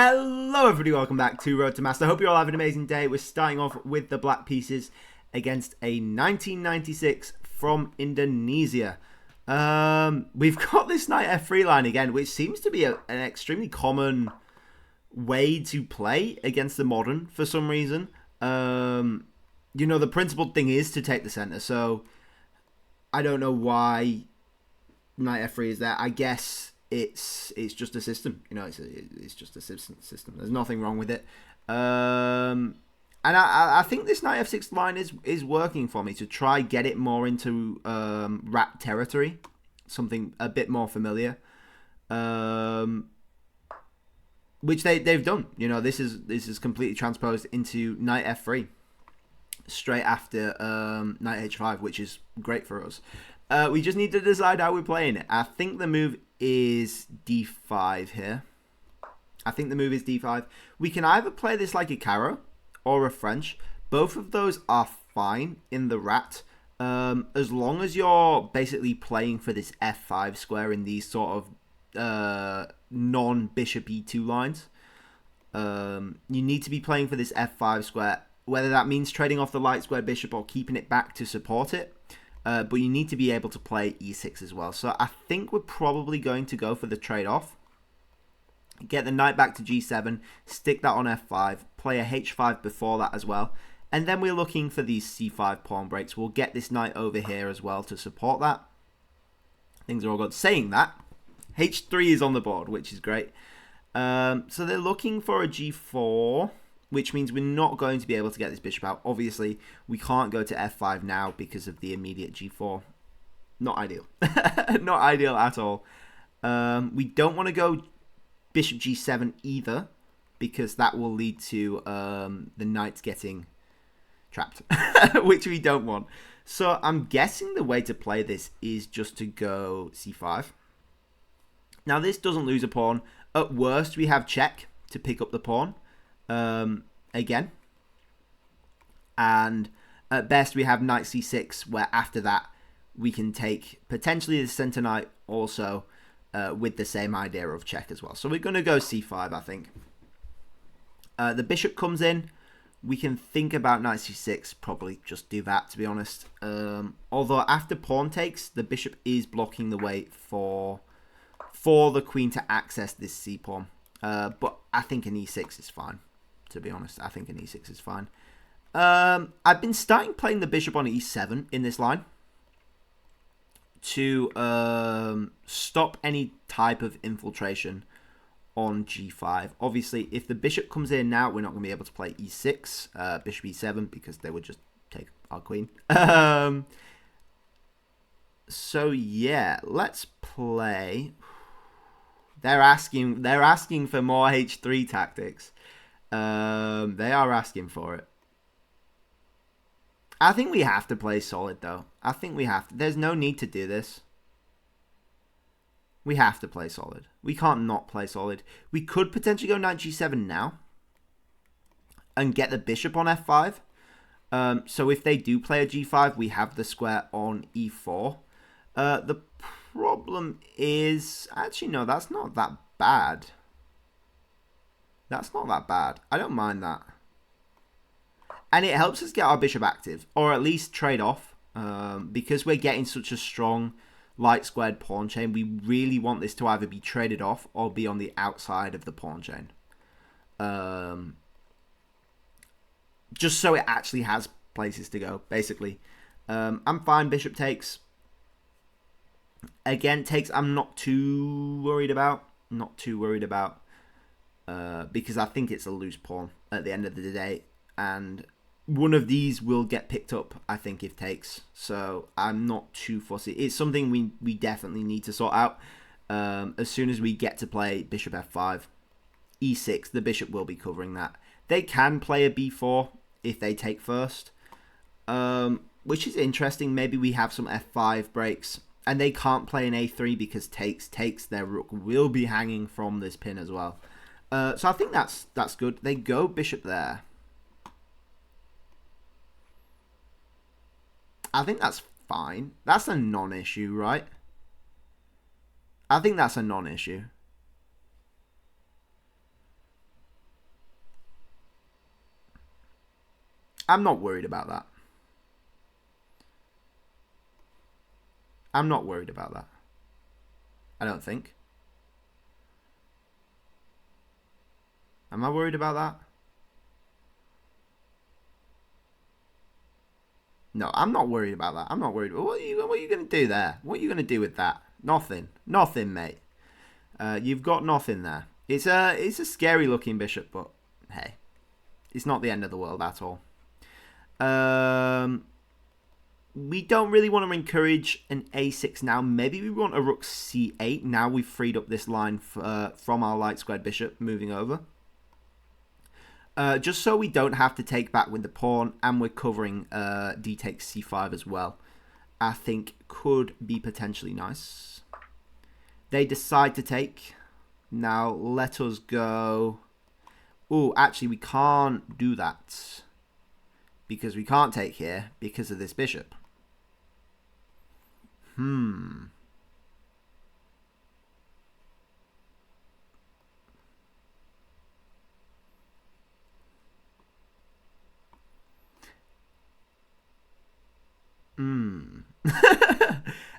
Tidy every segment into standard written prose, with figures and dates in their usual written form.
Hello everybody, welcome back to Road to Master. Hope you all have an amazing day. We're starting off with the black pieces against a 1996 from Indonesia. We've got this knight f3 line again, which seems to be an extremely common way to play against the modern for some reason. The principal thing is to take the center, so I don't know why knight f3 is there. I guess it's just a system, it's just a system. There's nothing wrong with it. And I think this knight f6 line is working for me to try get it more into rat territory, something a bit more familiar, which they've done. This is completely transposed into knight f3 straight after knight h5, which is great for us. We just need to decide how we're playing it. I think the move is d5 here. I think the move is d5. We can either play this like a Caro or a French. Both of those are fine in the rat, as long as you're basically playing for this f5 square in these sort of non-bishop e2 lines. You need to be playing for this f5 square, whether that means trading off the light square bishop or keeping it back to support it. But you need to be able to play e6 as well. So I think we're probably going to go for the trade-off. Get the knight back to g7, stick that on f5, play a h5 before that as well. And then we're looking for these c5 pawn breaks. We'll get this knight over here as well to support that. Things are all good. Saying that, h3 is on the board, which is great. So they're looking for a g4, which means we're not going to be able to get this bishop out. Obviously, we can't go to f5 now because of the immediate g4. Not ideal. Not ideal at all. We don't want to go bishop g7 either, because that will lead to the knight getting trapped, which we don't want. So I'm guessing the way to play this is just to go c5. Now, this doesn't lose a pawn. At worst, we have check to pick up the pawn. Again, and at best we have knight c6, where after that we can take potentially the center knight also with the same idea of check as well. So we're going to go c5, I think. The bishop comes in. We can think about knight c6, probably just do that, to be honest. Although after pawn takes, the bishop is blocking the way for the queen to access this c pawn. But I think an e6 is fine. To be honest, I think an e6 is fine. I've been starting playing the bishop on e7 in this line to stop any type of infiltration on g5. Obviously, if the bishop comes in now, we're not going to be able to play e6, bishop e7, because they would just take our queen. So yeah, let's play. They're asking for more h3 tactics. They are asking for it. I think we have to play solid, though. I think we have to. There's no need to do this. We have to play solid. We can't not play solid. We could potentially go knight g7 now and get the bishop on f5. So if they do play a g5, we have the square on e4. The problem is... Actually, no, that's not that bad. That's not that bad. I don't mind that. And it helps us get our bishop active, or at least trade off. Because we're getting such a strong light squared pawn chain, we really want this to either be traded off or be on the outside of the pawn chain. Just so it actually has places to go, basically. I'm fine, bishop takes. Again, takes I'm not too worried about. Not too worried about. Because I think it's a loose pawn at the end of the day, and one of these will get picked up, I think, if takes. So I'm not too fussy. It's something we definitely need to sort out. As soon as we get to play bishop f5, e6, the bishop will be covering that. They can play a b4 if they take first, which is interesting. Maybe we have some f5 breaks, and they can't play an a3 because takes. Their rook will be hanging from this pin as well. So I think that's good. They go bishop there. I think that's fine. That's a non-issue, right? I think that's a non-issue. I'm not worried about that. I'm not worried about that. I don't think. Am I worried about that? No, I'm not worried about that. I'm not worried. What are you going to do there? What are you going to do with that? Nothing. Nothing, mate. You've got nothing there. It's a scary looking bishop, but hey, it's not the end of the world at all. We don't really want to encourage an a6 now. Maybe we want a rook c8. Now we've freed up this line from our light squared bishop moving over. Just so we don't have to take back with the pawn, and we're covering d takes c5 as well. I think could be potentially nice. They decide to take. Now let us go. Oh, actually we can't do that. Because we can't take here because of this bishop.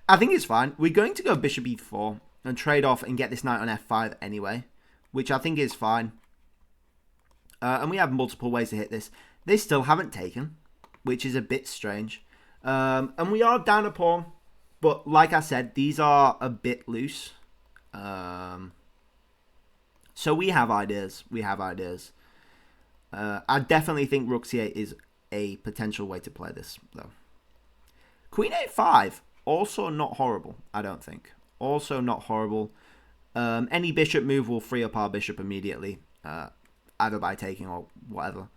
I think it's fine. We're going to go bishop e4 and trade off and get this knight on f5 anyway, which I think is fine. And we have multiple ways to hit this. They still haven't taken, which is a bit strange. And we are down a pawn, but like I said, these are a bit loose. So we have ideas. We have ideas. I definitely think rook c8 is a potential way to play this, though. Queen a5, also not horrible, I don't think. Also not horrible. Any bishop move will free up our bishop immediately, either by taking or whatever.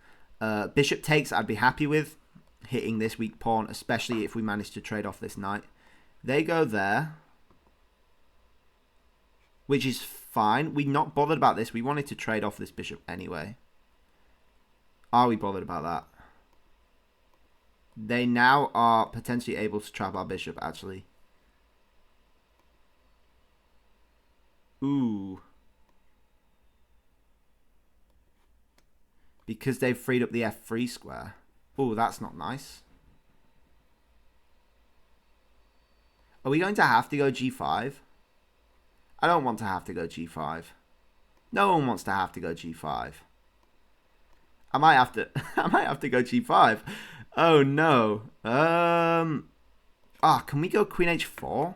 Bishop takes, I'd be happy with hitting this weak pawn, especially if we manage to trade off this knight. They go there, which is fine. We're not bothered about this. We wanted to trade off this bishop anyway. Are we bothered about that? They now are potentially able to trap our bishop, actually. Ooh. Because they've freed up the f3 square. Ooh, that's not nice. Are we going to have to go g5? I don't want to have to go g5. No one wants to have to go g5. I might have to go g5. Oh no. Can we go queen h4?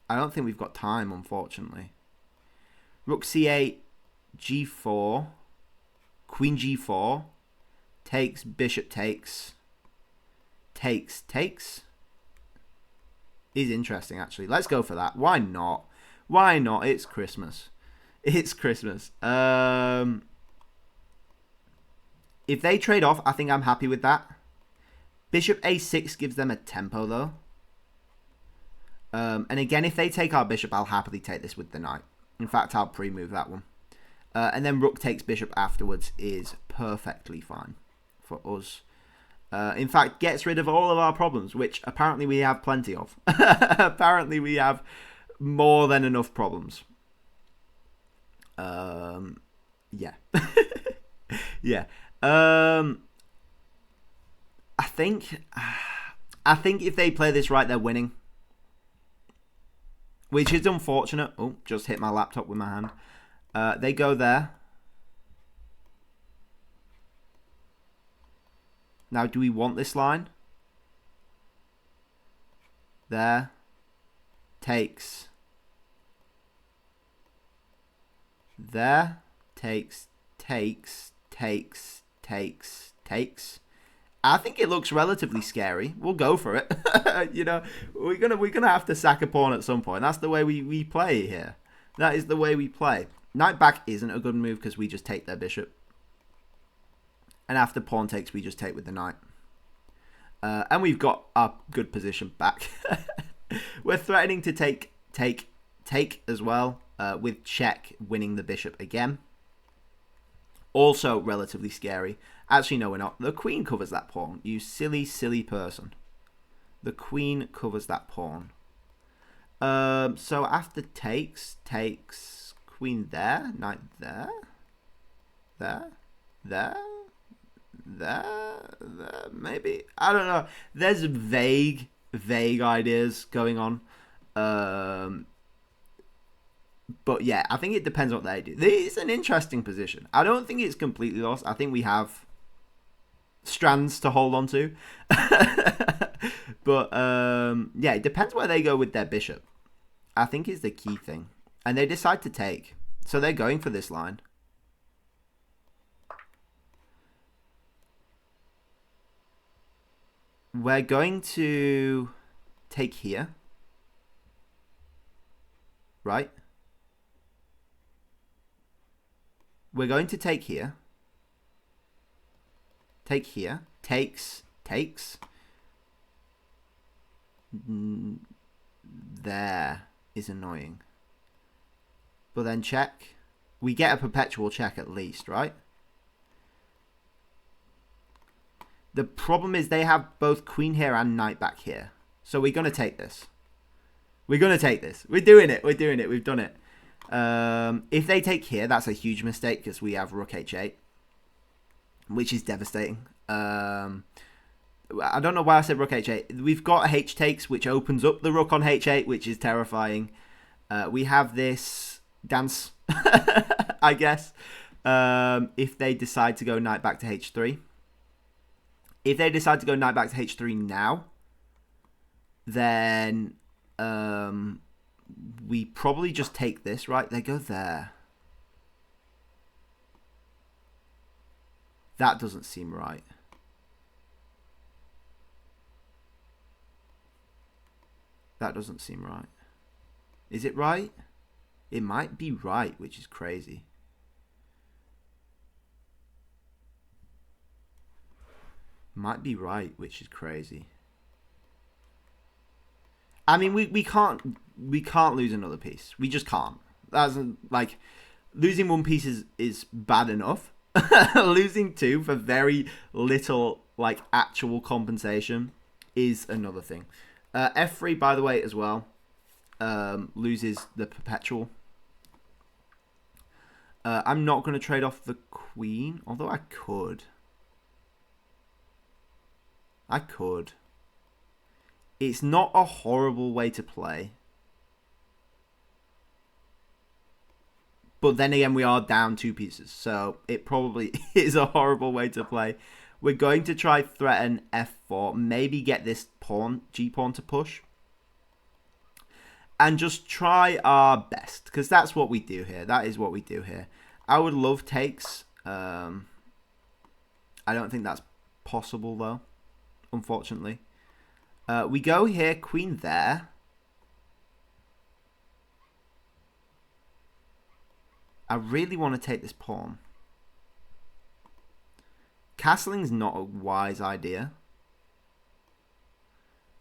I don't think we've got time, unfortunately. Rook c8, g4, queen g4, takes, bishop takes, takes. Is interesting, actually. Let's go for that. Why not? Why not? It's Christmas. It's Christmas. If they trade off, I think I'm happy with that. Bishop a6 gives them a tempo, though. And again, if they take our bishop, I'll happily take this with the knight. In fact, I'll pre-move that one. And then rook takes bishop afterwards is perfectly fine for us. In fact, gets rid of all of our problems, which apparently we have plenty of. Apparently we have more than enough problems. Yeah. Yeah. I think if they play this right, they're winning. Which is unfortunate. Oh, just hit my laptop with my hand. They go there. Now, do we want this line? There. Takes. There. Takes. I think it looks relatively scary. We'll go for it. You know, we're gonna have to sack a pawn at some point. That's the way we play here. That is the way we play. Knight back isn't a good move because we just take their bishop. And after pawn takes, we just take with the knight. And we've got our good position back. We're threatening to take as well, with check winning the bishop again. Also relatively scary. Actually, no, we're not. The queen covers that pawn. You silly, silly person. The queen covers that pawn. So after takes, queen there, knight there, there, there, maybe. I don't know. There's vague ideas going on. But yeah, I think it depends what they do. It's an interesting position. I don't think it's completely lost. I think we have strands to hold on to. But yeah, it depends where they go with their bishop. I think is the key thing. And they decide to take. So they're going for this line. We're going to take here. Right? We're going to take here. Take here. Takes. There is annoying. But then check. We get a perpetual check at least, right? The problem is they have both queen here and knight back here. So we're going to take this. We're going to take this. We're doing it. We've done it. If they take here, that's a huge mistake because we have rook h8, which is devastating. I don't know why I said rook h8. We've got h takes, which opens up the rook on h8, which is terrifying. We have this dance, I guess, if they decide to go knight back to h3. If they decide to go knight back to h3 now, then we probably just take this, right? They go there. That doesn't seem right. That doesn't seem right. Is it right? It might be right, which is crazy. Might be right, which is crazy. I mean, we can't lose another piece. We just can't. That's like losing one piece is bad enough. Losing two for very little like actual compensation is another thing. F3, by the way, as well, loses the perpetual. I'm not going to trade off the queen, although I could. It's not a horrible way to play. But then again, we are down two pieces, so it probably is a horrible way to play. We're going to try threaten f4, maybe get this pawn, g-pawn to push. And just try our best, because that's what we do here. That is what we do here. I would love takes. I don't think that's possible, though, unfortunately. We go here, queen there. I really want to take this pawn. Castling's not a wise idea.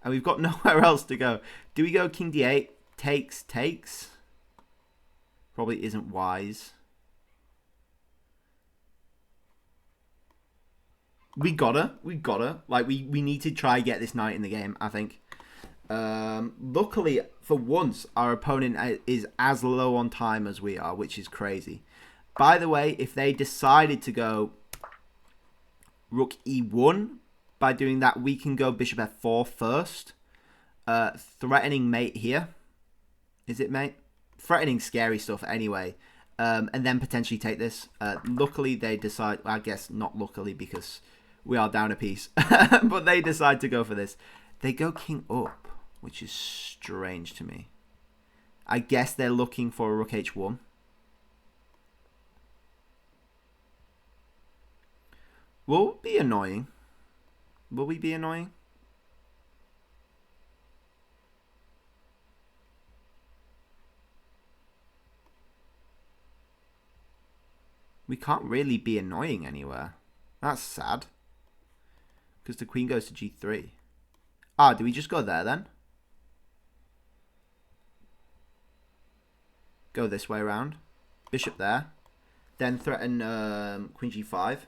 And we've got nowhere else to go. Do we go king d8? Takes. Probably isn't wise. We gotta. Like, we need to try get this knight in the game, I think. Luckily, for once, our opponent is as low on time as we are, which is crazy. By the way, if they decided to go rook e1, by doing that, we can go bishop f4 first. Threatening mate here. Is it mate? Threatening scary stuff anyway. And then potentially take this. Luckily, they decide... I guess not luckily because we are down a piece. But they decide to go for this. They go king up, which is strange to me. I guess they're looking for a rook h1. Will it be annoying? Will we be annoying? We can't really be annoying anywhere. That's sad. Because the queen goes to g3. Ah, do we just go there then? Go this way around. Bishop there. Then threaten queen g5.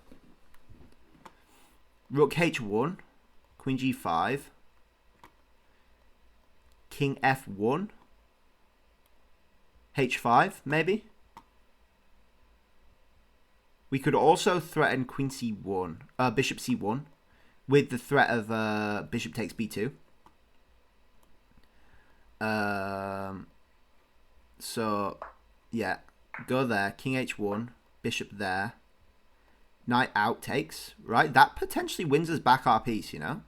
Rook h1. Queen g5. King f1. h5, maybe? We could also threaten Queen C1, Bishop C1, with the threat of Bishop takes B2. So, yeah, go there. King H1, Bishop there. Knight out takes, right? That potentially wins us back our piece, you know?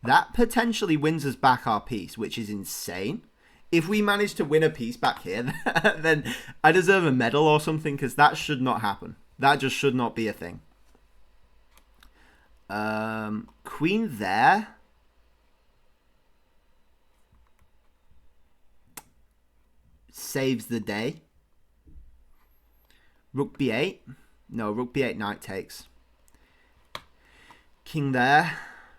That potentially wins us back our piece, which is insane. If we manage to win a piece back here, then I deserve a medal or something, because that should not happen. That just should not be a thing. Queen there. Saves the day. Rook b8. No, rook b8, knight takes. King there.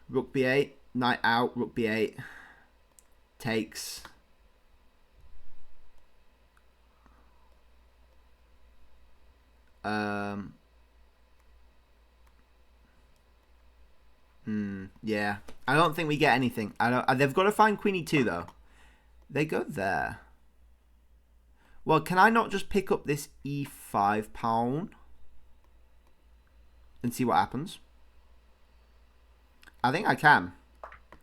Rook b8. Knight out. Rook b8. Takes. Yeah. I don't think we get anything. They've got to find Queen e2 though. They go there. Well, can I not just pick up this e5 pawn and see what happens? I think I can.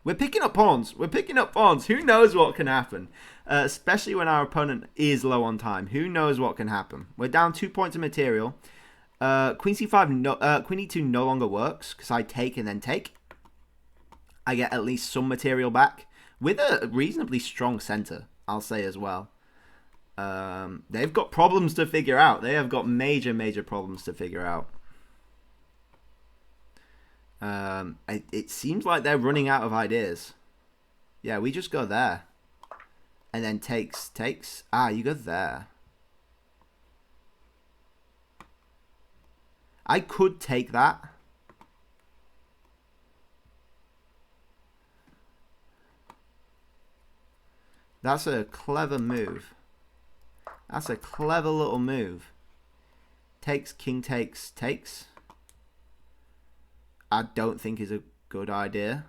We're picking up pawns. We're picking up pawns. Who knows what can happen? Especially when our opponent is low on time. Who knows what can happen? We're down 2 points of material. Queen c5, Queen e2 no longer works because I take and then take. I get at least some material back with a reasonably strong center, I'll say as well. They've got problems to figure out. They have got major, major problems to figure out. It seems like they're running out of ideas. Yeah, we just go there. And then takes. Ah, you go there. I could take that. That's a clever move. That's a clever little move. Takes, king takes. I don't think is a good idea.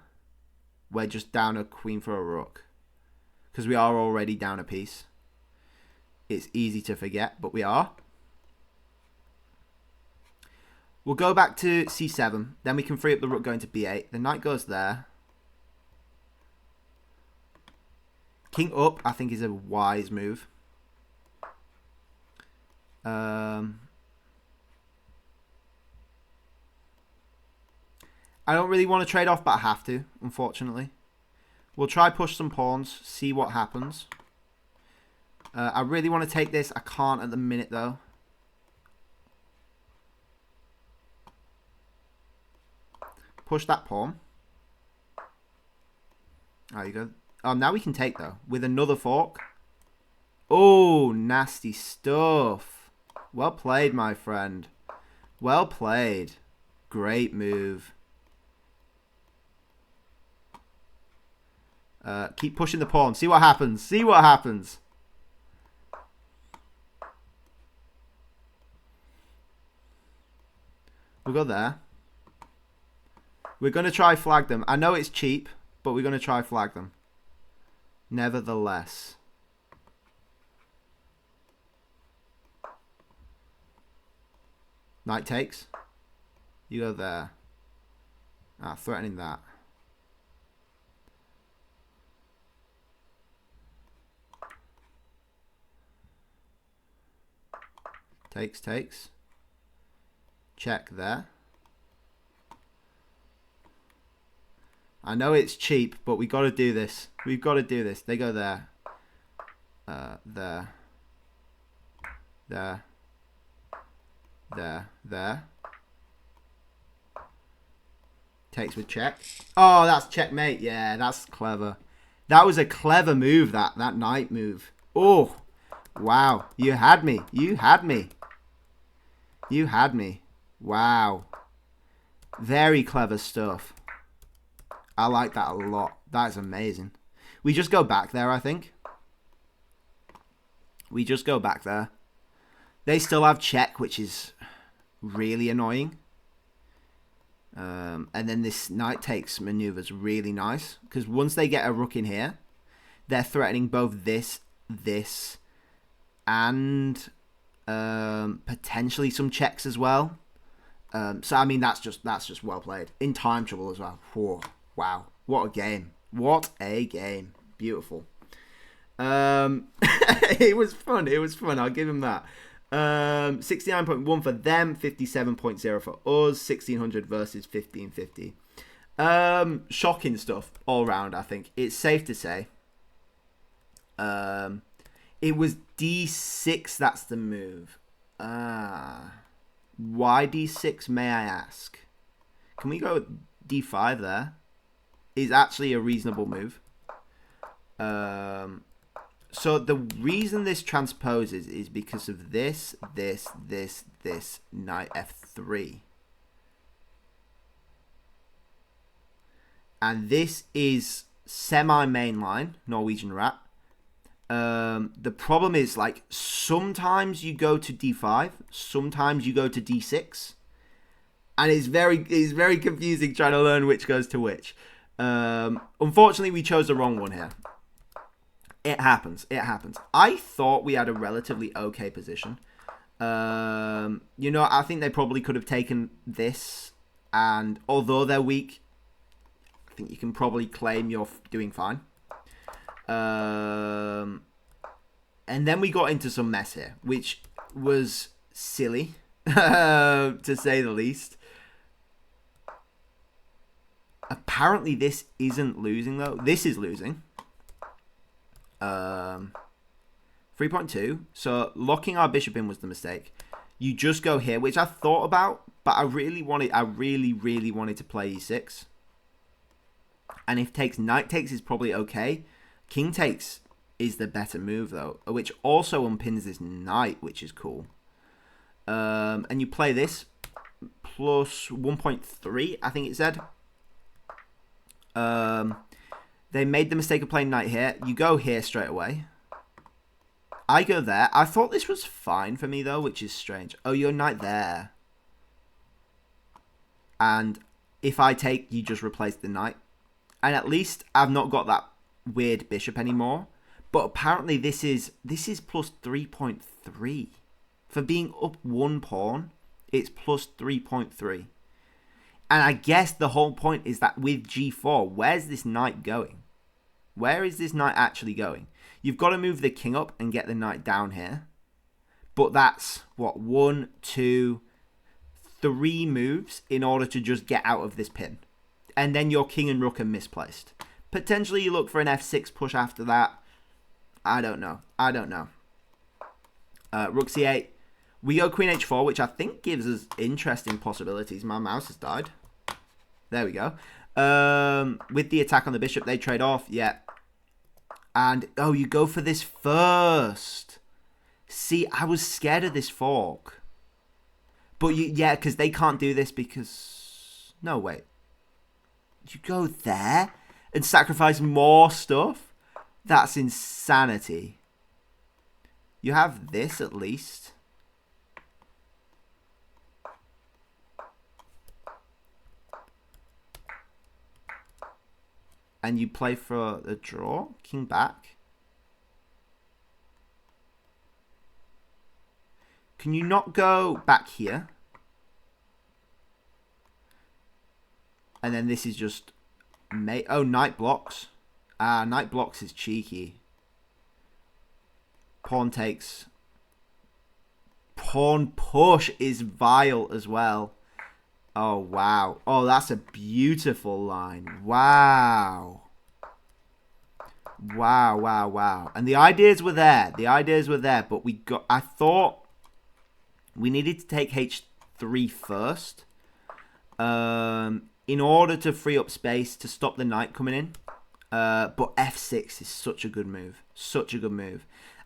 We're just down a queen for a rook. Because we are already down a piece. It's easy to forget, but we are. We'll go back to c7. Then we can free up the rook going to b8. The knight goes there. King up, I think, is a wise move. I don't really want to trade off, but I have to, unfortunately. We'll try push some pawns, see what happens. I really want to take this. I can't at the minute, though. Push that pawn. There you go. Oh, now we can take, though, with another fork. Oh, nasty stuff. Well played, my friend. Well played. Great move. Keep pushing the pawn. See what happens. See what happens. We'll go there. We're going to try flag them. I know it's cheap, but we're going to try flag them. Nevertheless. Knight takes. You go there. Ah, threatening that. Takes. Check there. I know it's cheap, but we got to do this. We've got to do this. They go there. There. Takes with check. Oh, that's checkmate. Yeah, that's clever. That was a clever move, that knight move. Oh, wow. You had me. You had me. You had me. Wow. Very clever stuff. I like that a lot. That is amazing. We just go back there, I think. We just go back there. They still have check, which is really annoying. And then this knight takes maneuver is really nice. Because once they get a rook in here, they're threatening both this, and Potentially some checks as well. So I mean that's just well played. In time trouble as well. Whoa, wow, what a game! What a game! Beautiful. It was fun. It was fun. I'll give him that. 69.1 for them, 57.0 for us. 1600 versus 1550. Shocking stuff all round. I think it's safe to say. It was D6. That's the move. Why D6? May I ask? Can we go D5 there? Is actually a reasonable move. So the reason this transposes is because of this, knight F3. And this is semi-mainline Norwegian rat. The problem is, like, sometimes you go to D5, sometimes you go to D6. And it's very confusing trying to learn which goes to which. Unfortunately, we chose the wrong one here. It happens. It happens. I thought we had a relatively okay position. I think they probably could have taken this. And although they're weak, I think you can probably claim you're doing fine. And then we got into some mess here, which was silly, to say the least. Apparently, this isn't losing, though. This is losing. 3.2. So locking our bishop in was the mistake. You just go here, which I thought about, but I really wanted to play e6. And if knight takes is probably okay. King takes is the better move, though, which also unpins this knight, which is cool. And you play this plus 1.3, I think it said. They made the mistake of playing knight here. You go here straight away. I go there. I thought this was fine for me, though, which is strange. Oh, you're knight there. And if I take, you just replace the knight. And at least I've not got that weird bishop anymore. But apparently this is plus 3.3. For being up one pawn, it's plus 3.3. And I guess the whole point is that with g4, where's this knight going? Where is this knight actually going? You've got to move the king up and get the knight down here. But that's, what, 1, 2, 3 moves in order to just get out of this pin. And then your king and rook are misplaced. Potentially you look for an f6 push after that. I don't know. Rook c8. We go queen h4, which I think gives us interesting possibilities. My mouse has died. There we go. With the attack on the bishop, they trade off. Yeah. And, oh, you go for this first. See, I was scared of this fork. But, yeah, because they can't do this because... No, wait. You go there and sacrifice more stuff? That's insanity. You have this, at least. And you play for a draw? King back? Can you not go back here? And then this is just... Oh, knight blocks. Ah, knight blocks is cheeky. Pawn takes. Pawn push is vile as well. Oh, wow. Oh, that's a beautiful line. Wow. Wow. And the ideas were there. But I thought we needed to take h3 first. In order to free up space to stop the knight coming in. But f6 is such a good move.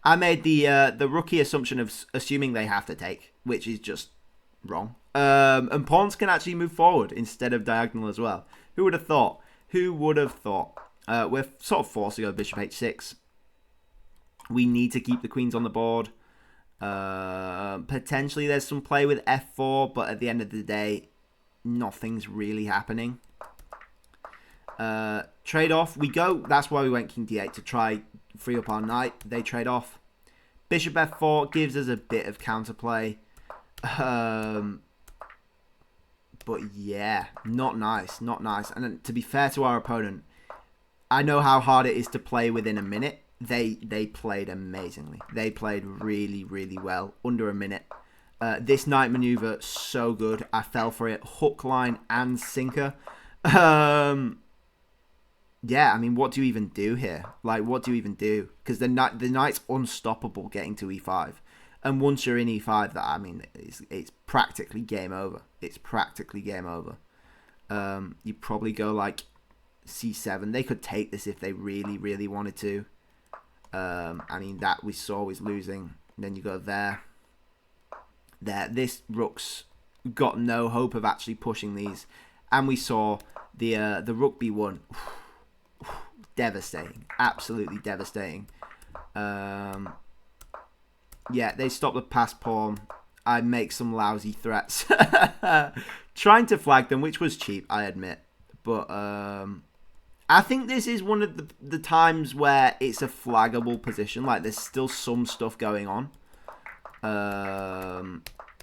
I made the rookie assumption of assuming they have to take, which is just wrong. And pawns can actually move forward instead of diagonal as well. Who would have thought? We're sort of forced to go bishop h6. We need to keep the queens on the board. Potentially there's some play with f4, but at the end of the day, nothing's really happening. Trade off. We go. That's why we went king d8 to try free up our knight. They trade off. Bishop f4 gives us a bit of counterplay. But yeah, not nice, not nice. And to be fair to our opponent, I know how hard it is to play within a minute. They played amazingly. They played really, really well. Under a minute. This knight maneuver, so good. I fell for it. Hook, line, and sinker. Yeah, I mean, what do you even do here? Like, what do you even do? Because the knight's unstoppable getting to e5. And once you're in e5, that I mean, it's practically game over. It's practically game over. You probably go like c7. They could take this if they really, really wanted to. I mean, that we saw was losing. And then you go there. There. This rook's got no hope of actually pushing these. And we saw the rook b1. Devastating. Absolutely devastating. Yeah, they stop the pass pawn. I make some lousy threats. Trying to flag them, which was cheap, I admit. But I think this is one of the times where it's a flaggable position. Like, there's still some stuff going on.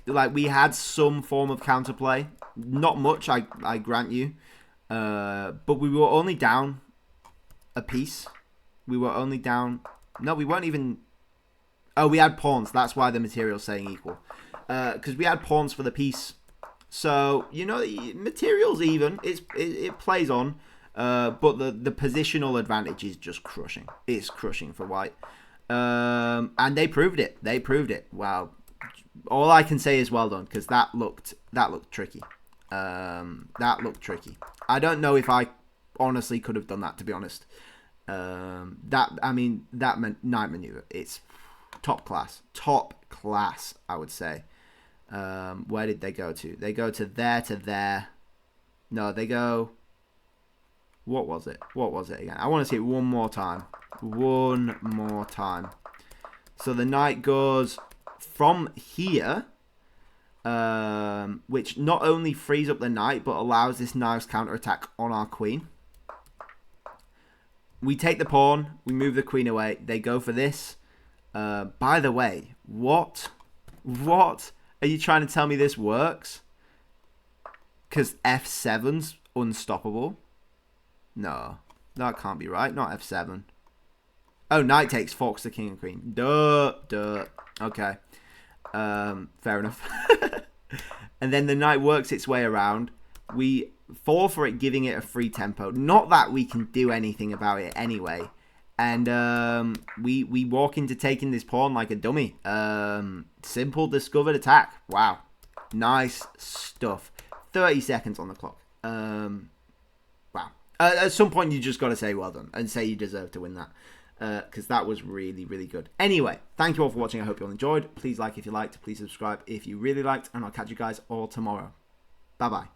Like, we had some form of counterplay. Not much, I grant you. But we were only down a piece. We were only down... No, we weren't even... Oh, we had pawns. That's why the material's saying equal. Because we had pawns for the piece. So, you know, material's even. It plays on. But the positional advantage is just crushing. It's crushing for white. And they proved it. They proved it. Wow. All I can say is well done, because that looked tricky. That looked tricky. I don't know if I honestly could have done that, to be honest. That night maneuver, it's top class, I would say. Where did they go to? They go to there. No, they go... What was it? What was it again? I want to see it one more time. One more time. So the knight goes from here, which not only frees up the knight, but allows this nice counterattack on our queen. We take the pawn. We move the queen away. They go for this. By the way, what? What? Are you trying to tell me this works? Because f7's unstoppable? No, that can't be right. Not f7. Oh, knight takes, forks the king and queen. Duh. Okay. Fair enough. And then the knight works its way around. We fall for it, giving it a free tempo. Not that we can do anything about it anyway. And we walk into taking this pawn like a dummy. Simple discovered attack. Wow. Nice stuff. 30 seconds on the clock. Wow. At some point, you just got to say well done and say you deserve to win that. Because that was really, really good. Anyway, thank you all for watching. I hope you all enjoyed. Please like if you liked. Please subscribe if you really liked. And I'll catch you guys all tomorrow. Bye-bye.